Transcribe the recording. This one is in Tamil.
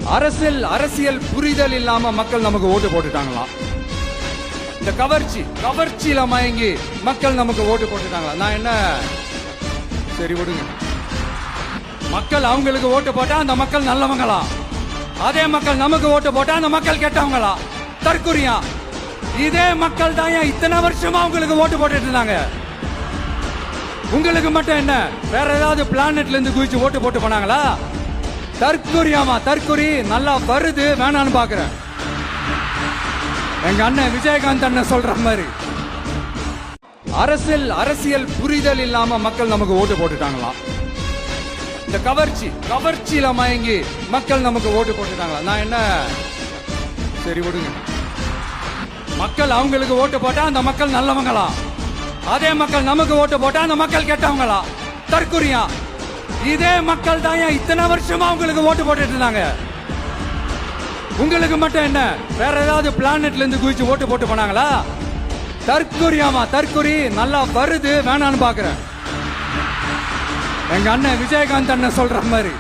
அரசியல் புரிதல் இல்லாம மக்கள் நமக்கு ஓட்டு போட்டுட்டாங்களாம். இந்த கவர்ச்சியில மயங்கி மக்கள் நமக்கு ஓட்டு போட்டுட்டாங்களா? நான் என்ன சரி விடுங்க. மக்கள் அவங்களுக்கு ஓட்டு போட்டா அந்த மக்கள் நல்லவங்களா? அதே மக்கள் நமக்கு ஓட்டு போட்டா அந்த மக்கள் கெட்டவங்களா? தற்குறியா? இதே மக்கள் தான் இத்தனை வருஷமா உங்களுக்கு ஓட்டு போட்டுட்டு இருந்தாங்க. உங்களுக்கு மட்டும் என்ன வேற ஏதாவது பிளானட்ல இருந்து குதிச்சு ஓட்டு போட்டு போனாங்களா? தற்குறியாமா? தற்குறி நல்லா வருது வேணான்னு பாக்குறேன். எங்க அண்ணன் விஜயகாந்த் அண்ணன் சொல்ற மாதிரி அரசியல் புரிதல் இல்லாம மக்கள் நமக்கு ஓட்டு போட்டுட்டாங்களாம். இந்த கவர்ச்சியில மயங்கி மக்கள் நமக்கு ஓட்டு போட்டுட்டாங்களா? நான் என்ன சரி விடுங்க. மக்கள் அவங்களுக்கு ஓட்டு போட்டா அந்த மக்கள் நல்லவங்களா? அதே மக்கள் நமக்கு ஓட்டு போட்டா அந்த மக்கள் கெட்டவங்களா? தற்குறியா? இதே மக்கள் தான் இத்தனை வருஷமா உங்களுக்கு ஓட்டு போட்டுட்டு இருந்தாங்க. உங்களுக்கு மட்டும் என்ன வேற ஏதாவது பிளானட்ல இருந்து குதிச்சு ஓட்டு போட்டு போனாங்களா? தற்குறியாமா? தற்குறி நல்லா வருது வேணான்னு பாக்குறேன். எங்க அண்ணன் விஜயகாந்த் அண்ணன் சொல்ற மாதிரி